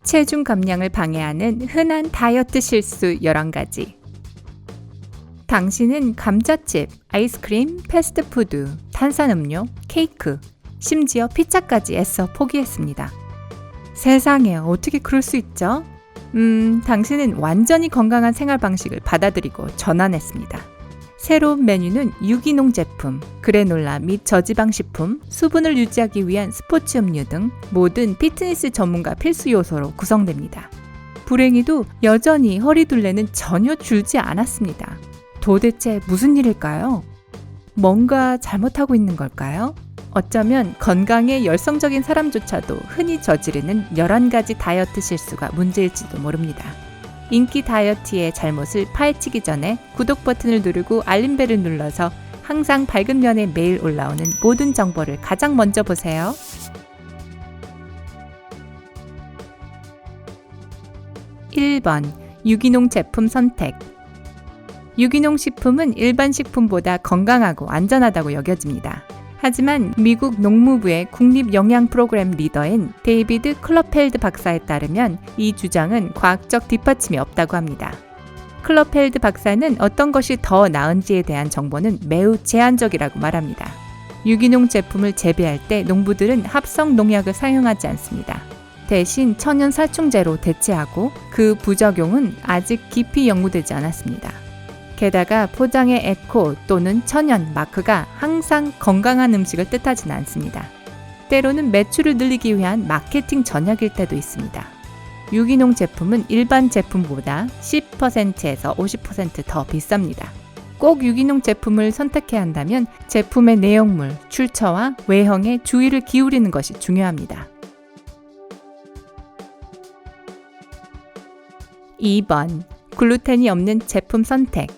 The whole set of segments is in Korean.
체중 감량을 방해하는 흔한 다이어트 실수 11가지. 당신은 감자칩, 아이스크림, 패스트푸드, 탄산음료, 케이크, 심지어 피자까지 애써 포기했습니다. 세상에 어떻게 그럴 수 있죠? 당신은 완전히 건강한 생활 방식을 받아들이고 전환했습니다. 새로운 메뉴는 유기농 제품, 그래놀라 및 저지방 식품, 수분을 유지하기 위한 스포츠 음료 등 모든 피트니스 전문가 필수 요소로 구성됩니다. 불행히도 여전히 허리둘레는 전혀 줄지 않았습니다. 도대체 무슨 일일까요? 뭔가 잘못하고 있는 걸까요? 어쩌면 건강에 열성적인 사람조차도 흔히 저지르는 11가지 다이어트 실수가 문제일지도 모릅니다. 인기 다이어트의 잘못을 파헤치기 전에 구독 버튼을 누르고 알림벨을 눌러서 항상 밝은 면에 매일 올라오는 모든 정보를 가장 먼저 보세요. 1번 유기농 제품 선택. 유기농 식품은 일반 식품보다 건강하고 안전하다고 여겨집니다. 하지만 미국 농무부의 국립영양 프로그램 리더인 데이비드 클러펠드 박사에 따르면 이 주장은 과학적 뒷받침이 없다고 합니다. 클러펠드 박사는 어떤 것이 더 나은지에 대한 정보는 매우 제한적이라고 말합니다. 유기농 제품을 재배할 때 농부들은 합성 농약을 사용하지 않습니다. 대신 천연 살충제로 대체하고 그 부작용은 아직 깊이 연구되지 않았습니다. 게다가 포장의 에코 또는 천연 마크가 항상 건강한 음식을 뜻하지는 않습니다. 때로는 매출을 늘리기 위한 마케팅 전략일 때도 있습니다. 유기농 제품은 일반 제품보다 10%에서 50% 더 비쌉니다. 꼭 유기농 제품을 선택해야 한다면 제품의 내용물, 출처와 외형에 주의를 기울이는 것이 중요합니다. 2번 글루텐이 없는 제품 선택.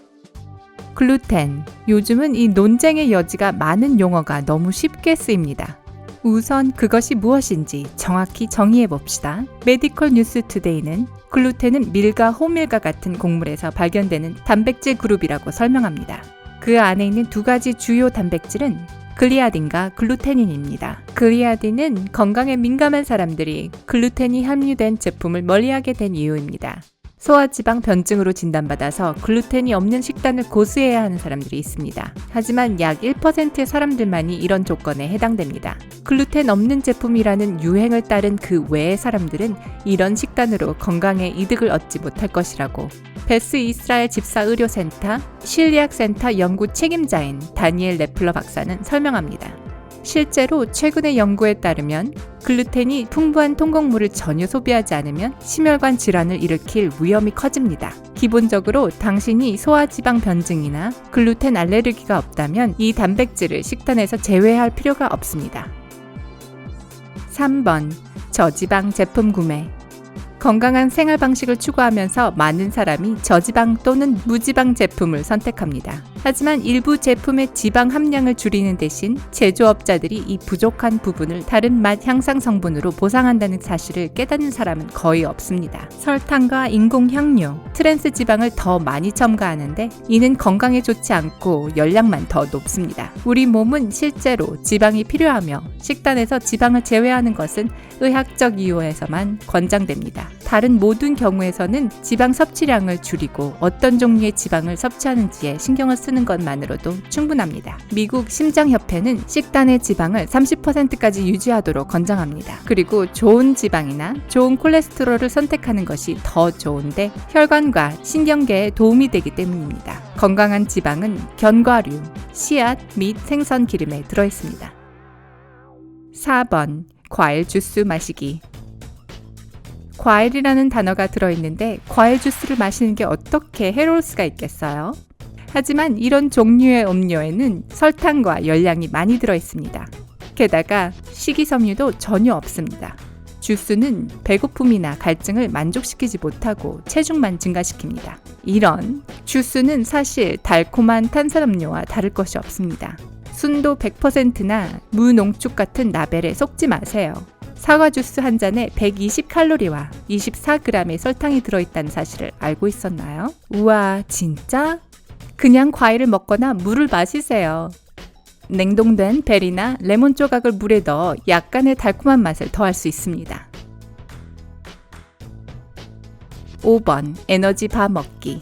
글루텐. 요즘은 이 논쟁의 여지가 많은 용어가 너무 쉽게 쓰입니다. 우선 그것이 무엇인지 정확히 정의해 봅시다. 메디컬 뉴스 투데이는 글루텐은 밀과 호밀과 같은 곡물에서 발견되는 단백질 그룹이라고 설명합니다. 그 안에 있는 두 가지 주요 단백질은 글리아딘과 글루테닌입니다. 글리아딘은 건강에 민감한 사람들이 글루텐이 함유된 제품을 멀리하게 된 이유입니다. 소화지방 변증으로 진단받아서 글루텐이 없는 식단을 고수해야 하는 사람들이 있습니다. 하지만 약 1%의 사람들만이 이런 조건에 해당됩니다. 글루텐 없는 제품이라는 유행을 따른 그 외의 사람들은 이런 식단으로 건강에 이득을 얻지 못할 것이라고 베스 이스라엘 집사의료센터 실리학센터 연구 책임자인 다니엘 레플러 박사는 설명합니다. 실제로 최근의 연구에 따르면 글루텐이 풍부한 통곡물을 전혀 소비하지 않으면 심혈관 질환을 일으킬 위험이 커집니다. 기본적으로 당신이 소화지방 변증이나 글루텐 알레르기가 없다면 이 단백질을 식단에서 제외할 필요가 없습니다. 3번 저지방 제품 구매. 건강한 생활 방식을 추구하면서 많은 사람이 저지방 또는 무지방 제품을 선택합니다. 하지만 일부 제품의 지방 함량을 줄이는 대신 제조업자들이 이 부족한 부분을 다른 맛 향상 성분으로 보상한다는 사실을 깨닫는 사람은 거의 없습니다. 설탕과 인공 향료, 트랜스 지방을 더 많이 첨가하는데 이는 건강에 좋지 않고 열량만 더 높습니다. 우리 몸은 실제로 지방이 필요하며 식단에서 지방을 제외하는 것은 의학적 이유에서만 권장됩니다. 다른 모든 경우에서는 지방 섭취량을 줄이고 어떤 종류의 지방을 섭취하는지에 신경을 쓰는 것만으로도 충분합니다. 미국 심장협회는 식단의 지방을 30%까지 유지하도록 권장합니다. 그리고 좋은 지방이나 좋은 콜레스테롤을 선택하는 것이 더 좋은데 혈관과 신경계에 도움이 되기 때문입니다. 건강한 지방은 견과류, 씨앗 및 생선 기름에 들어있습니다. 4번 과일 주스 마시기. 과일이라는 단어가 들어있는데 과일 주스를 마시는 게 어떻게 해로울 수가 있겠어요? 하지만 이런 종류의 음료에는 설탕과 열량이 많이 들어있습니다. 게다가 식이섬유도 전혀 없습니다. 주스는 배고픔이나 갈증을 만족시키지 못하고 체중만 증가시킵니다. 이런 주스는 사실 달콤한 탄산음료와 다를 것이 없습니다. 순도 100%나 무농축 같은 라벨에 속지 마세요. 사과 주스 한 잔에 120칼로리와 24g의 설탕이 들어있다는 사실을 알고 있었나요? 우와, 진짜? 그냥 과일을 먹거나 물을 마시세요. 냉동된 베리나 레몬 조각을 물에 넣어 약간의 달콤한 맛을 더할 수 있습니다. 5번 에너지바 먹기.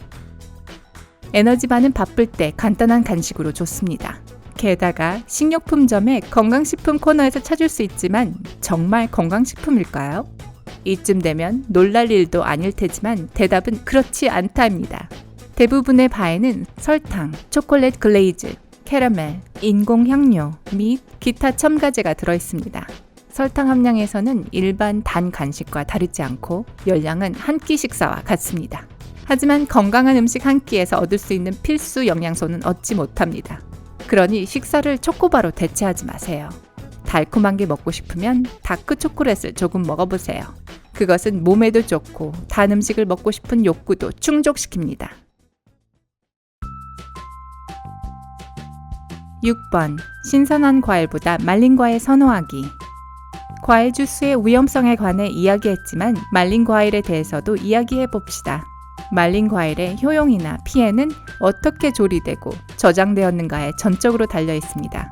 에너지바는 바쁠 때 간단한 간식으로 좋습니다. 게다가 식료품점의 건강식품 코너에서 찾을 수 있지만 정말 건강식품일까요? 이쯤 되면 놀랄 일도 아닐 테지만 대답은 그렇지 않다입니다. 대부분의 바에는 설탕, 초콜릿 글레이즈, 캐러멜, 인공향료 및 기타 첨가제가 들어있습니다. 설탕 함량에서는 일반 단 간식과 다르지 않고 열량은 한 끼 식사와 같습니다. 하지만 건강한 음식 한 끼에서 얻을 수 있는 필수 영양소는 얻지 못합니다. 그러니 식사를 초코바로 대체하지 마세요. 달콤한 게 먹고 싶으면 다크 초콜릿을 조금 먹어보세요. 그것은 몸에도 좋고 단 음식을 먹고 싶은 욕구도 충족시킵니다. 6번 신선한 과일보다 말린 과일 선호하기. 과일 주스의 위험성에 관해 이야기했지만 말린 과일에 대해서도 이야기해봅시다. 말린 과일의 효용이나 피해는 어떻게 조리되고 저장되었는가에 전적으로 달려 있습니다.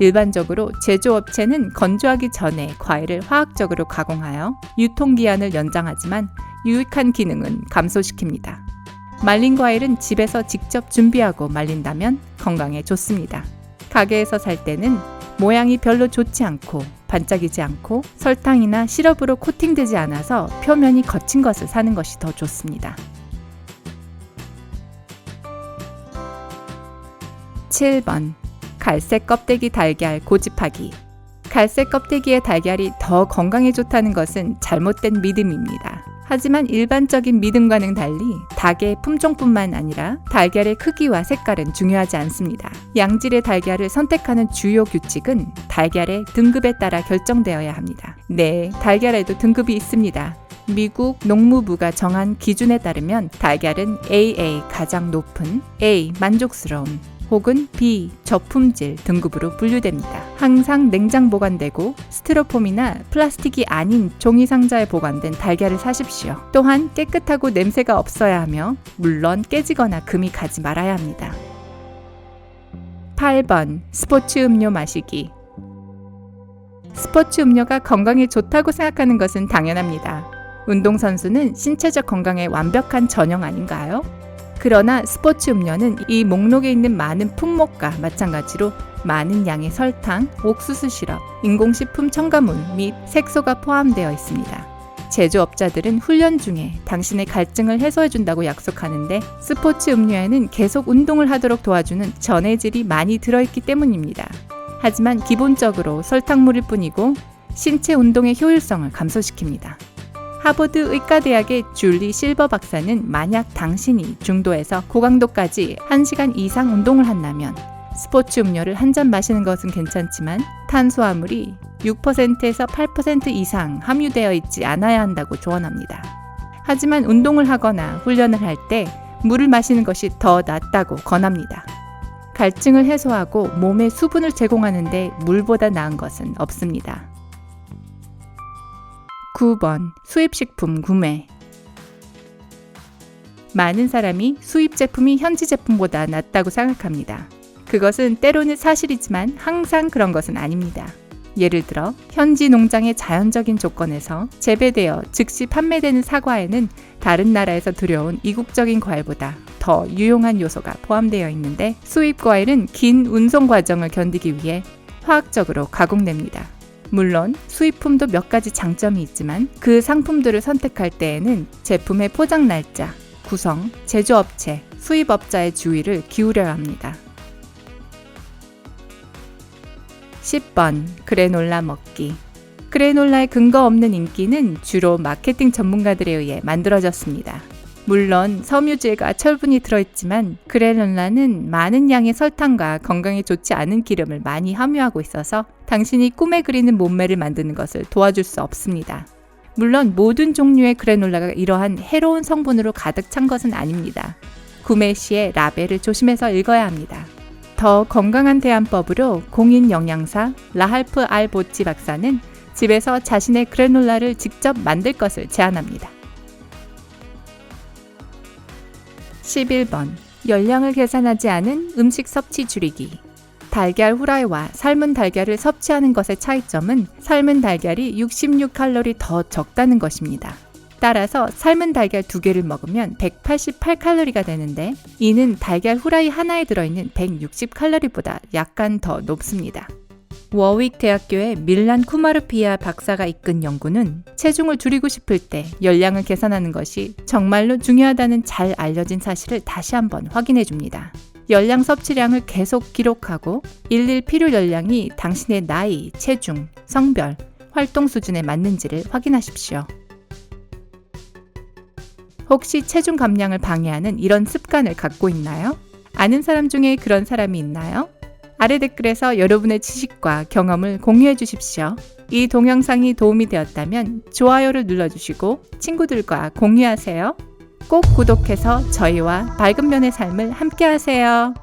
일반적으로 제조업체는 건조하기 전에 과일을 화학적으로 가공하여 유통기한을 연장하지만 유익한 기능은 감소시킵니다. 말린 과일은 집에서 직접 준비하고 말린다면 건강에 좋습니다. 가게에서 살 때는 모양이 별로 좋지 않고 반짝이지 않고 설탕이나 시럽으로 코팅되지 않아서 표면이 거친 것을 사는 것이 더 좋습니다. 7번 갈색 껍데기 달걀 고집하기. 갈색 껍데기의 달걀이 더 건강에 좋다는 것은 잘못된 믿음입니다. 하지만 일반적인 믿음과는 달리 닭의 품종뿐만 아니라 달걀의 크기와 색깔은 중요하지 않습니다. 양질의 달걀을 선택하는 주요 규칙은 달걀의 등급에 따라 결정되어야 합니다. 네, 달걀에도 등급이 있습니다. 미국 농무부가 정한 기준에 따르면 달걀은 AA 가장 높은, A 만족스러운, 혹은 B 저품질 등급으로 분류됩니다. 항상 냉장 보관되고 스티로폼이나 플라스틱이 아닌 종이 상자에 보관된 달걀을 사십시오. 또한 깨끗하고 냄새가 없어야 하며 물론 깨지거나 금이 가지 말아야 합니다. 8번 스포츠 음료 마시기. 스포츠 음료가 건강에 좋다고 생각하는 것은 당연합니다. 운동선수는 신체적 건강에 완벽한 전형 아닌가요? 그러나 스포츠 음료는 이 목록에 있는 많은 품목과 마찬가지로 많은 양의 설탕, 옥수수 시럽, 인공식품 첨가물 및 색소가 포함되어 있습니다. 제조업자들은 훈련 중에 당신의 갈증을 해소해준다고 약속하는데 스포츠 음료에는 계속 운동을 하도록 도와주는 전해질이 많이 들어있기 때문입니다. 하지만 기본적으로 설탕물일 뿐이고 신체 운동의 효율성을 감소시킵니다. 하버드 의과대학의 줄리 실버 박사는 만약 당신이 중도에서 고강도까지 1시간 이상 운동을 한다면 스포츠 음료를 한 잔 마시는 것은 괜찮지만 탄수화물이 6%에서 8% 이상 함유되어 있지 않아야 한다고 조언합니다. 하지만 운동을 하거나 훈련을 할 때 물을 마시는 것이 더 낫다고 권합니다. 갈증을 해소하고 몸에 수분을 제공하는 데 물보다 나은 것은 없습니다. 9번 수입식품 구매. 많은 사람이 수입 제품이 현지 제품보다 낫다고 생각합니다. 그것은 때로는 사실이지만 항상 그런 것은 아닙니다. 예를 들어 현지 농장의 자연적인 조건에서 재배되어 즉시 판매되는 사과에는 다른 나라에서 들여온 이국적인 과일보다 더 유용한 요소가 포함되어 있는데 수입 과일은 긴 운송 과정을 견디기 위해 화학적으로 가공됩니다. 물론 수입품도 몇 가지 장점이 있지만 그 상품들을 선택할 때에는 제품의 포장 날짜, 구성, 제조업체, 수입업자의 주의를 기울여야 합니다. 10번 그래놀라 먹기. 그래놀라의 근거 없는 인기는 주로 마케팅 전문가들에 의해 만들어졌습니다. 물론 섬유질과 철분이 들어있지만 그래놀라는 많은 양의 설탕과 건강에 좋지 않은 기름을 많이 함유하고 있어서 당신이 꿈에 그리는 몸매를 만드는 것을 도와줄 수 없습니다. 물론 모든 종류의 그래놀라가 이러한 해로운 성분으로 가득 찬 것은 아닙니다. 구매 시에 라벨을 조심해서 읽어야 합니다. 더 건강한 대안법으로 공인 영양사 라할프 알 보치 박사는 집에서 자신의 그래놀라를 직접 만들 것을 제안합니다. 11번 열량을 계산하지 않은 음식 섭취 줄이기. 달걀 후라이와 삶은 달걀을 섭취하는 것의 차이점은 삶은 달걀이 66칼로리 더 적다는 것입니다. 따라서 삶은 달걀 2개를 먹으면 188칼로리가 되는데 이는 달걀 후라이 하나에 들어있는 160칼로리보다 약간 더 높습니다. 워윅 대학교의 밀란 쿠마르피아 박사가 이끈 연구는 체중을 줄이고 싶을 때 열량을 계산하는 것이 정말로 중요하다는 잘 알려진 사실을 다시 한번 확인해 줍니다. 열량 섭취량을 계속 기록하고 일일 필요 열량이 당신의 나이, 체중, 성별, 활동 수준에 맞는지를 확인하십시오. 혹시 체중 감량을 방해하는 이런 습관을 갖고 있나요? 아는 사람 중에 그런 사람이 있나요? 아래 댓글에서 여러분의 지식과 경험을 공유해 주십시오. 이 동영상이 도움이 되었다면 좋아요를 눌러주시고 친구들과 공유하세요. 꼭 구독해서 저희와 밝은 면의 삶을 함께 하세요.